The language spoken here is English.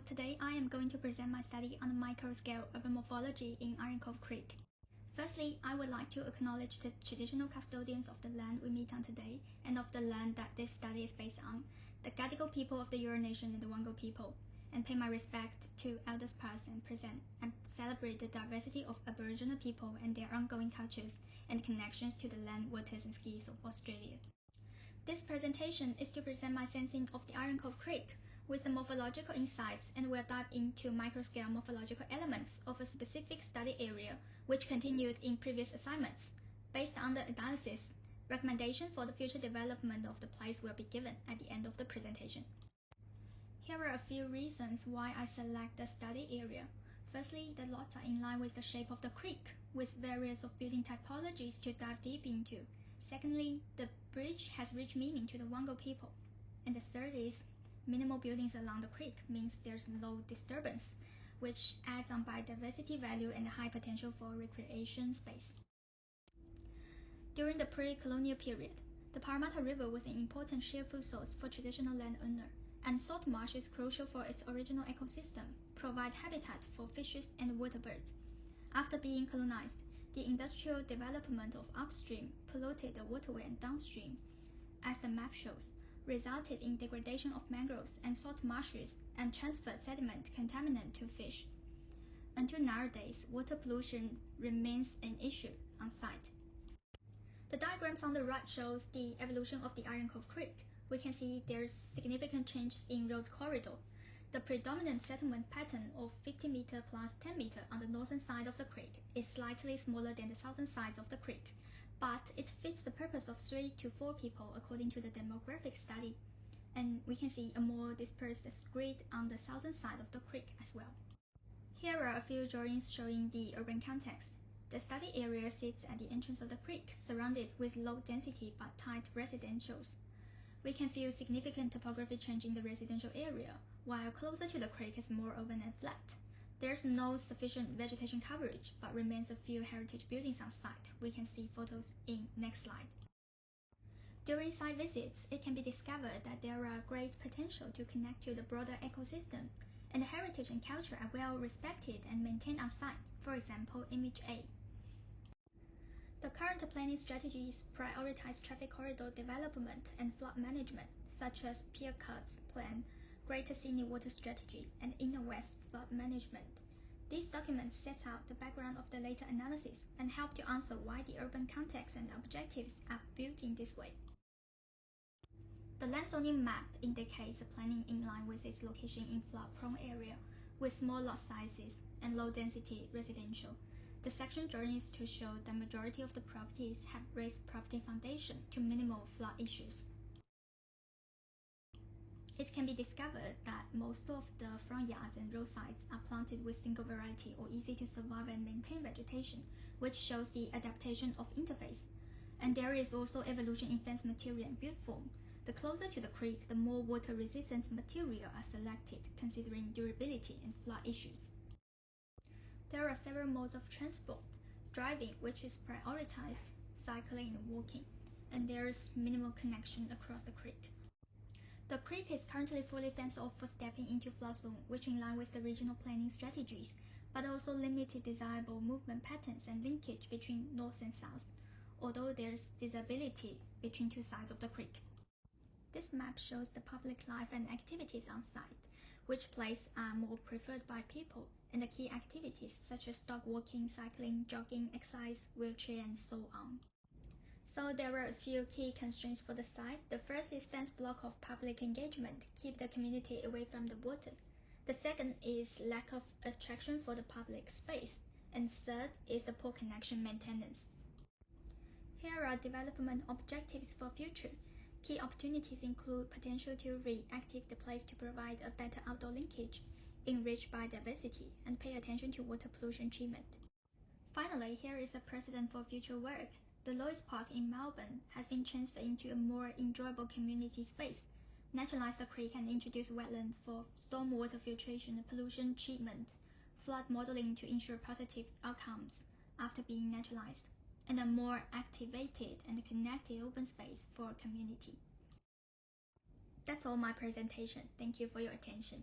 Today I am going to present my study on the micro-scale urban morphology in Iron Cove Creek. Firstly, I would like to acknowledge the traditional custodians of the land we meet on today and of the land that this study is based on, the Gadigal people of the Eora Nation and the Wango people, and pay my respect to elders past and present, and celebrate the diversity of Aboriginal people and their ongoing cultures and connections to the land, waters and skies of Australia. This presentation is to present my sensing of the Iron Cove Creek with the morphological insights, and will dive into microscale morphological elements of a specific study area which continued in previous assignments. Based on the analysis, recommendation for the future development of the place will be given at the end of the presentation. Here are a few reasons why I select the study area. Firstly, the lots are in line with the shape of the creek, with various of building typologies to dive deep into. Secondly, the bridge has rich meaning to the Wango people. And the third is, minimal buildings along the creek means there's low disturbance, which adds on biodiversity value and high potential for recreation space. During the pre-colonial period, the Parramatta River was an important sheer food source for traditional landowner, and salt marsh is crucial for its original ecosystem, provide habitat for fishes and water birds. After being colonized, the industrial development of upstream polluted the waterway and downstream, as the map shows, resulted in degradation of mangroves and salt marshes and transferred sediment contaminant to fish. Until nowadays, water pollution remains an issue on site. The diagrams on the right shows the evolution of the Iron Cove Creek. We can see there's significant changes in road corridor. The predominant settlement pattern of 50 meter plus 10 meter on the northern side of the creek is slightly smaller than the southern sides of the creek, but it fits the purpose of 3 to 4 people according to the demographic study, and we can see a more dispersed grid on the southern side of the creek as well. Here are a few drawings showing the urban context. The study area sits at the entrance of the creek, surrounded with low density but tight residentials. We can feel significant topography change in the residential area, while closer to the creek is more open and flat. There's no sufficient vegetation coverage, but remains a few heritage buildings on site. We can see photos in next slide. During site visits, it can be discovered that there are great potential to connect to the broader ecosystem, and heritage and culture are well respected and maintained on site. For example, image A. The current planning strategies prioritize traffic corridor development and flood management, such as pier cuts plan, Greater Sydney Water Strategy, and Inner West Flood Management. These documents set out the background of the later analysis and help to answer why the urban context and objectives are built in this way. The land zoning map indicates the planning in line with its location in flood-prone area, with small lot sizes and low-density residential. The section journeys to show the majority of the properties have raised property foundation to minimal flood issues. It can be discovered that most of the front yards and roadsides are planted with single variety or easy to survive and maintain vegetation, which shows the adaptation of interface. And there is also evolution in fence material and build form. The closer to the creek, the more water resistance material are selected, considering durability and flood issues. There are several modes of transport: driving, which is prioritized, cycling and walking, and there is minimal connection across the creek. The creek is currently fully fenced off for stepping into flood zone, which in line with the regional planning strategies, but also limited desirable movement patterns and linkage between north and south, although there's disability between two sides of the creek. This map shows the public life and activities on site, which places are more preferred by people, and the key activities such as dog walking, cycling, jogging, exercise, wheelchair, and so on. So there are a few key constraints for the site. The first is fence block of public engagement, keep the community away from the water. The second is lack of attraction for the public space. And third is the poor connection maintenance. Here are development objectives for future. Key opportunities include potential to reactivate the place to provide a better outdoor linkage, enrich biodiversity, and pay attention to water pollution treatment. Finally, here is a precedent for future work. The Lois Park in Melbourne has been transferred into a more enjoyable community space, naturalize the creek and introduce wetlands for stormwater filtration and pollution treatment, flood modeling to ensure positive outcomes after being naturalized, and a more activated and connected open space for community. That's all my presentation. Thank you for your attention.